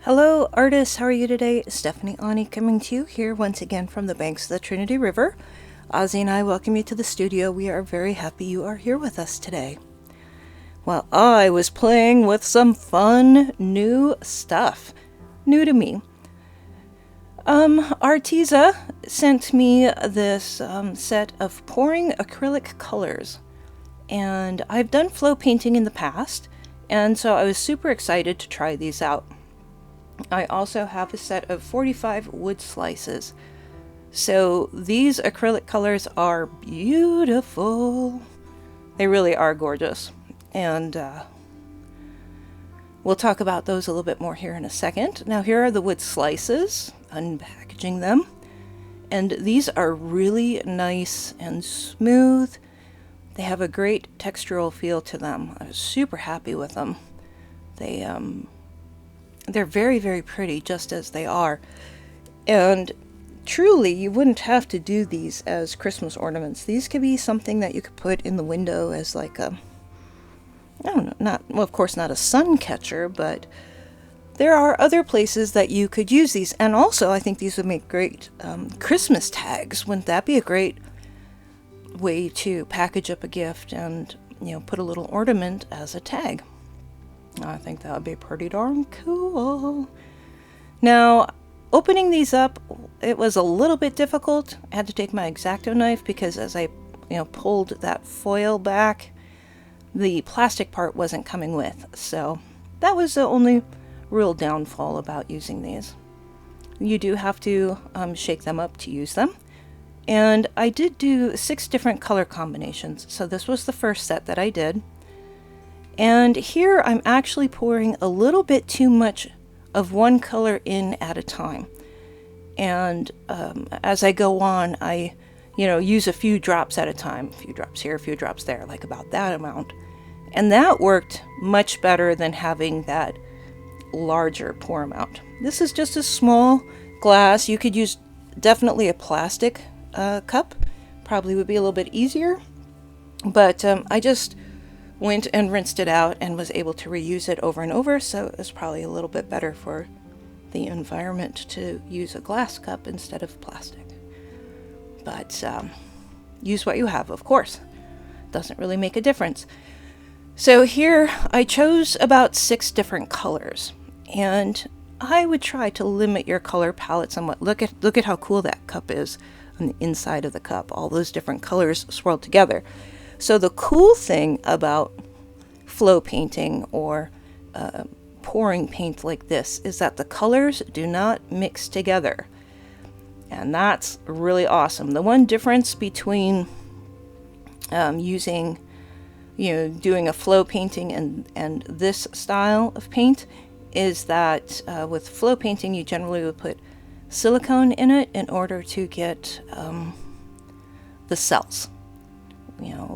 Hello, artists. How are you today? Stephanie Aune coming to you here once again from the banks of the Trinity River. Ozzy and I welcome you to the studio. We are very happy you are here with us today. Well, I was playing with some fun new stuff. New to me. Arteza sent me this set of pouring acrylic colors. And I've done flow painting in the past, and so I was super excited to try these out. I also have a set of 45 wood slices. So these acrylic colors are beautiful. They really are gorgeous. And we'll talk about those a little bit more here in a second. Now here are the wood slices, unpackaging them. And these are really nice and smooth. They have a great textural feel to them. I was super happy with them. They're very, very pretty just as they are. And truly, you wouldn't have to do these as Christmas ornaments. These could be something that you could put in the window as like a, I don't know, of course not a sun catcher, but there are other places that you could use these. And also, I think these would make great Christmas tags. Wouldn't that be a great way to package up a gift and, put a little ornament as a tag? I think that would be pretty darn cool. Now, opening these up, it was a little bit difficult. I had to take my X-Acto knife because as I, pulled that foil back, the plastic part wasn't coming with. So that was the only real downfall about using these. You do have to shake them up to use them. And I did do 6 different color combinations. So this was the first set that I did. And here I'm actually pouring a little bit too much of one color in at a time. And as I go on, I, use a few drops at a time. A few drops here, a few drops there, like about that amount. And that worked much better than having that larger pour amount. This is just a small glass. You could use definitely a plastic cup. Probably would be a little bit easier. But I just went and rinsed it out and was able to reuse it over and over, so it was probably a little bit better for the environment to use a glass cup instead of plastic. But use what you have, of course. Doesn't really make a difference. So here I chose about 6 different colors, and I would try to limit your color palette somewhat. Look at how cool that cup is on the inside of the cup, all those different colors swirled together. So the cool thing about flow painting or pouring paint like this is that the colors do not mix together. And that's really awesome. The one difference between using, doing a flow painting and this style of paint is that with flow painting you generally would put silicone in it in order to get the cells.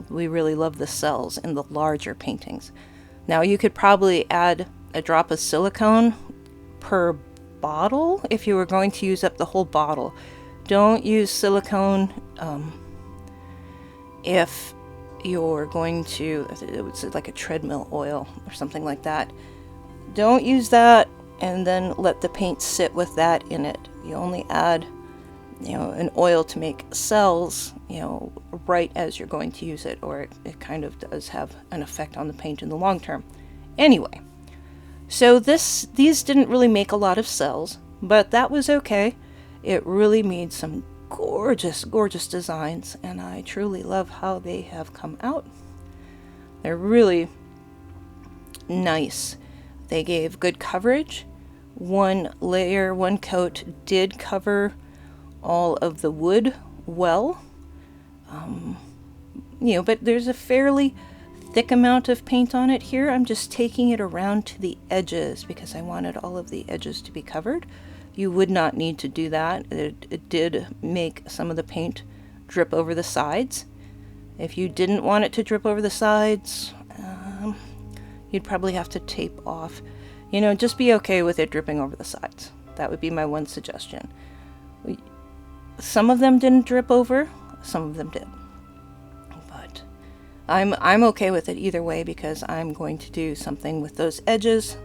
We really love the cells in the larger paintings. Now you could probably add a drop of silicone per bottle if you were going to use up the whole bottle. Don't use silicone if you're going to, it's like a treadmill oil or something like that. Don't use that and then let the paint sit with that in it. You only add an oil to make cells, right as you're going to use it, or it kind of does have an effect on the paint in the long term. Anyway, so these didn't really make a lot of cells, but that was okay. It really made some gorgeous, gorgeous designs, and I truly love how they have come out. They're really nice. They gave good coverage. One coat did cover all of the wood well, but there's a fairly thick amount of paint on it here. I'm just taking it around to the edges because I wanted all of the edges to be covered. You would not need to do that. It did make some of the paint drip over the sides. If you didn't want it to drip over the sides, you'd probably have to tape off. Just be okay with it dripping over the sides. That would be my one suggestion. Some of them didn't drip over, some of them did. But I'm okay with it either way because I'm going to do something with those edges.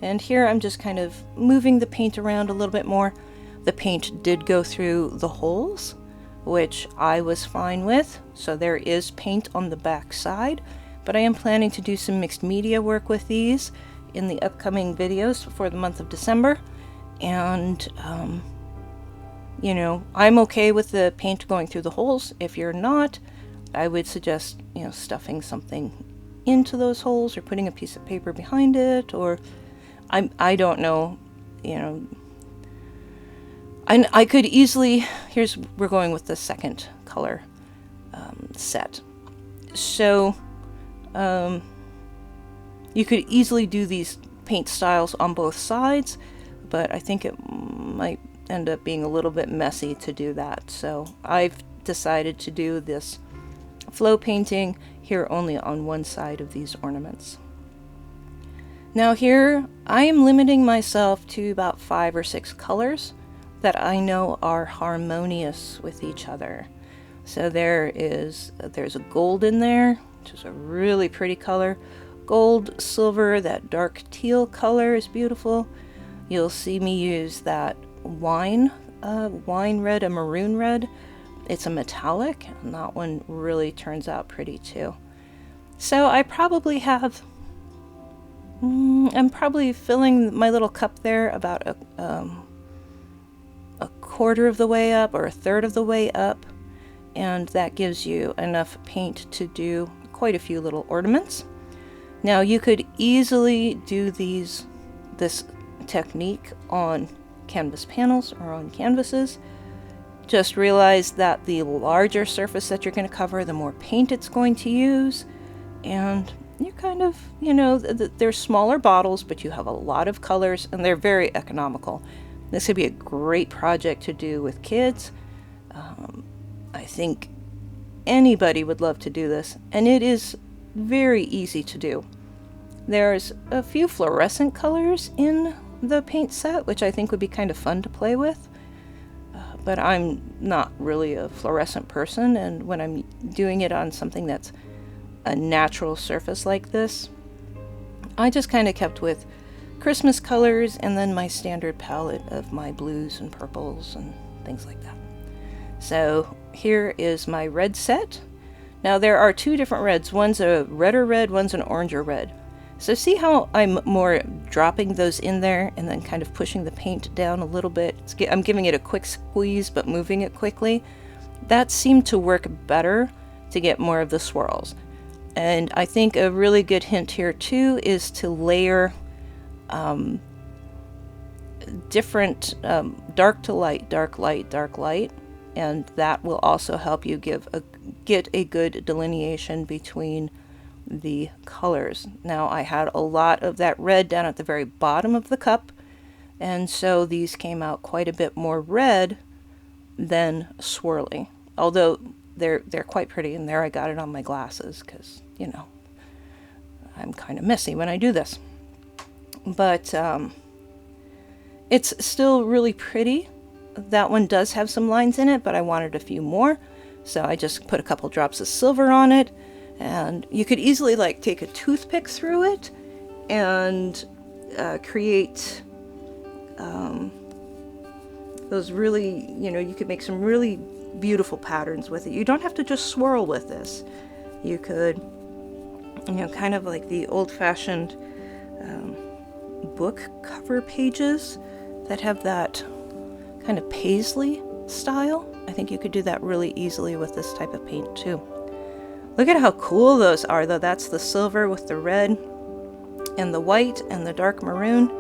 And here I'm just kind of moving the paint around a little bit more. The paint did go through the holes, which I was fine with. So there is paint on the back side, but I am planning to do some mixed media work with these in the upcoming videos for the month of December. And, you know, I'm okay with the paint going through the holes. If you're not, I would suggest, you know, stuffing something into those holes or putting a piece of paper behind it, or I don't know, you know. I could easily, we're going with the second color set. So you could easily do these paint styles on both sides, but I think it might end up being a little bit messy to do that. So I've decided to do this flow painting here only on one side of these ornaments. Now here I am limiting myself to about 5 or 6 colors that I know are harmonious with each other. So there's a gold in there, which is a really pretty color. Gold, silver, that dark teal color is beautiful. You'll see me use that wine red, a maroon red. It's a metallic, and that one really turns out pretty too. So I probably have, I'm probably filling my little cup there about a quarter of the way up or a third of the way up, and that gives you enough paint to do quite a few little ornaments. Now you could easily do this technique on canvas panels or on canvases. Just realize that the larger surface that you're going to cover, the more paint it's going to use, and you kind of, you know, they're smaller bottles, but you have a lot of colors, and they're very economical. This could be a great project to do with kids. I think anybody would love to do this, and it is very easy to do. There's a few fluorescent colors in the paint set, which I think would be kind of fun to play with. But I'm not really a fluorescent person, and when I'm doing it on something that's a natural surface like this, I just kind of kept with Christmas colors and then my standard palette of my blues and purples and things like that. So here is my red set. Now there are 2 different reds. One's a redder red, one's an oranger red. So see how I'm more dropping those in there and then kind of pushing the paint down a little bit. I'm giving it a quick squeeze but moving it quickly. That seemed to work better to get more of the swirls. And I think a really good hint here too is to layer different dark to light, dark light, dark light, and that will also help you get a good delineation between the colors. Now I had a lot of that red down at the very bottom of the cup, and so these came out quite a bit more red than swirly, although they're quite pretty. And there I got it on my glasses because, you know, I'm kind of messy when I do this, but it's still really pretty. That one does have some lines in it, but I wanted a few more, so I just put a couple drops of silver on it. And you could easily like take a toothpick through it and create those really, you know, you could make some really beautiful patterns with it. You don't have to just swirl with this. You could, you know, kind of like the old-fashioned book cover pages that have that kind of paisley style. I think you could do that really easily with this type of paint too. Look at how cool those are, though. That's the silver with the red and the white and the dark maroon.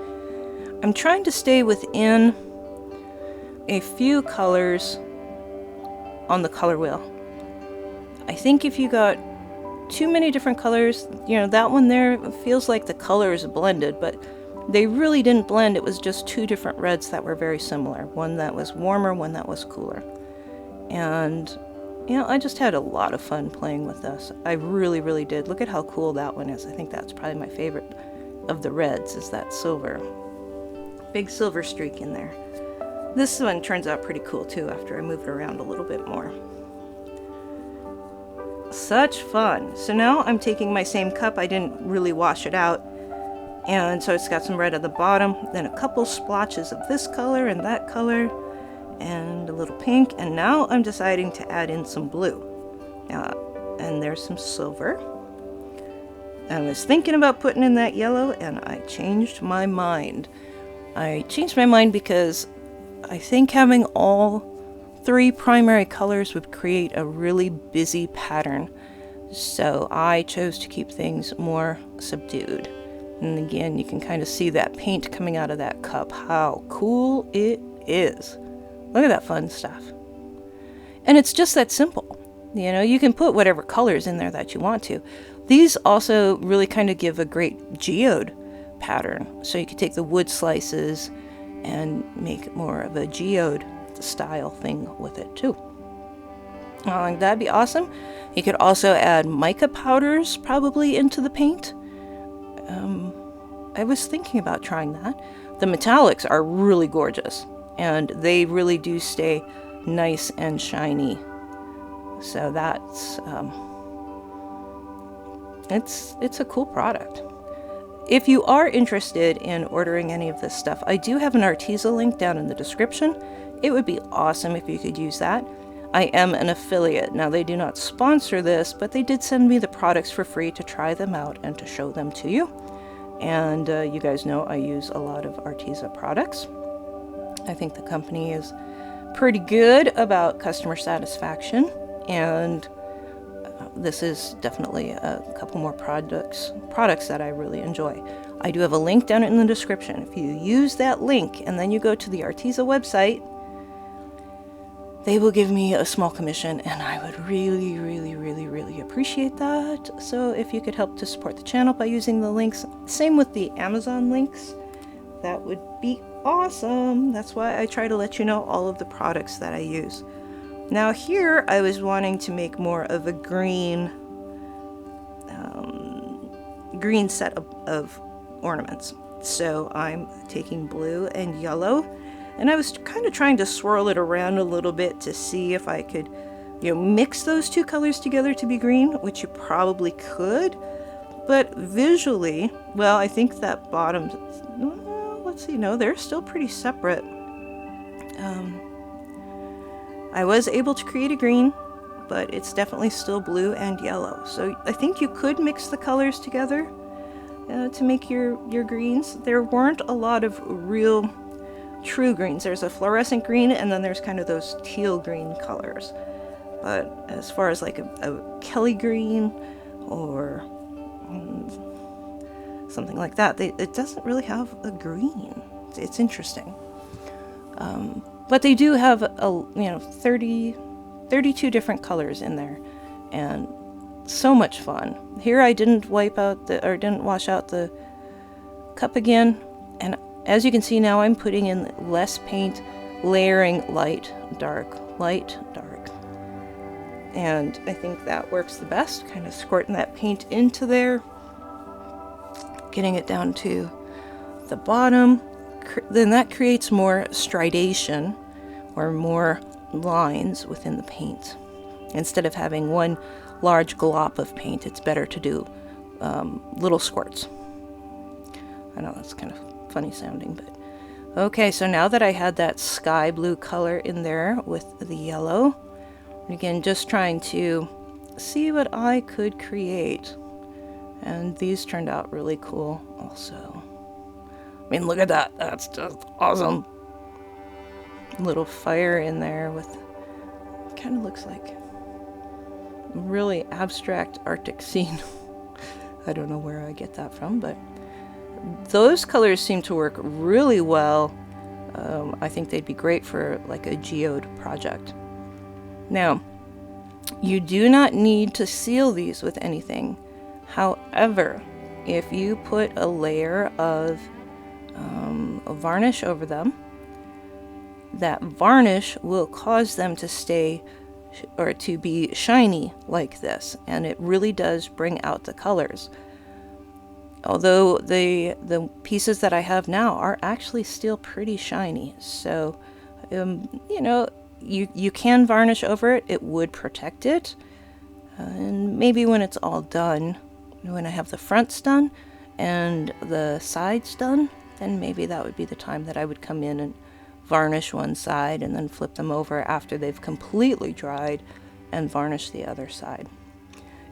I'm trying to stay within a few colors on the color wheel. I think if you got too many different colors, you know, that one there feels like the colors blended, but they really didn't blend. It was just 2 different reds that were very similar. One that was warmer, one that was cooler. And you know, I just had a lot of fun playing with this. I really, really did. Look at how cool that one is. I think that's probably my favorite of the reds, is that silver. Big silver streak in there. This one turns out pretty cool too after I move it around a little bit more. such fun. So now I'm taking my same cup. I didn't really wash it out. And so it's got some red at the bottom, then a couple splotches of this color and that color, and a little pink. And now I'm deciding to add in some blue. And there's some silver. I was thinking about putting in that yellow, and I changed my mind. I changed my mind because I think having all 3 primary colors would create a really busy pattern. So I chose to keep things more subdued. And again, you can kind of see that paint coming out of that cup. How cool it is. Look at that fun stuff. And it's just that simple. You know, you can put whatever colors in there that you want to. These also really kind of give a great geode pattern. So you could take the wood slices and make more of a geode style thing with it too. That'd be awesome. You could also add mica powders probably into the paint. I was thinking about trying that. The metallics are really gorgeous, and they really do stay nice and shiny. So that's it's a cool product. If you are interested in ordering any of this stuff, I do have an Arteza link down in the description. It would be awesome if you could use that. I am an affiliate. Now, they do not sponsor this, but they did send me the products for free to try them out and to show them to you. And you guys know I use a lot of Arteza products. I think the company is pretty good about customer satisfaction, and this is definitely a couple more products that I really enjoy. I do have a link down in the description. If you use that link and then you go to the Arteza website, they will give me a small commission, and I would really, really, really, really appreciate that. So if you could help to support the channel by using the links, same with the Amazon links, that would be awesome. That's why I try to let you know all of the products that I use. Now here I was wanting to make more of a green set of ornaments. So I'm taking blue and yellow, and I was kind of trying to swirl it around a little bit to see if I could, mix those 2 colors together to be green, which you probably could. But visually, well, I think that bottom, let's see, no, they're still pretty separate. I was able to create a green, but it's definitely still blue and yellow. So I think you could mix the colors together to make your greens. There weren't a lot of real true greens. There's a fluorescent green, and then there's kind of those teal green colors. But as far as like a Kelly green or something like that, it doesn't really have a green. It's interesting. But they do have 32 different colors in there, and so much fun. Here I didn't wash out the cup again, and as you can see now, I'm putting in less paint, layering light, dark, and I think that works the best, kind of squirting that paint into there, getting it down to the bottom. Then that creates more stridation, or more lines within the paint. Instead of having one large glop of paint, it's better to do little squirts. I know that's kind of funny sounding, but okay. So now that I had that sky blue color in there with the yellow, again, just trying to see what I could create, and these turned out really cool also. I mean, look at that. That's just awesome. Little fire in there with, kind of looks like a really abstract Arctic scene. I don't know where I get that from, but those colors seem to work really well. I think they'd be great for like a geode project. Now, you do not need to seal these with anything. However, if you put a layer of varnish over them, that varnish will cause them to stay or to be shiny like this, and it really does bring out the colors. Although the pieces that I have now are actually still pretty shiny, so you can varnish over it. It would protect it. And maybe when it's all done, when I have the fronts done and the sides done, then maybe that would be the time that I would come in and varnish one side and then flip them over after they've completely dried and varnish the other side.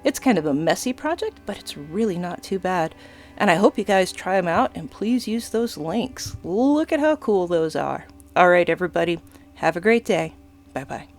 It's kind of a messy project, but it's really not too bad. And I hope you guys try them out, and please use those links. Look at how cool those are. All right, everybody, have a great day. Bye-bye.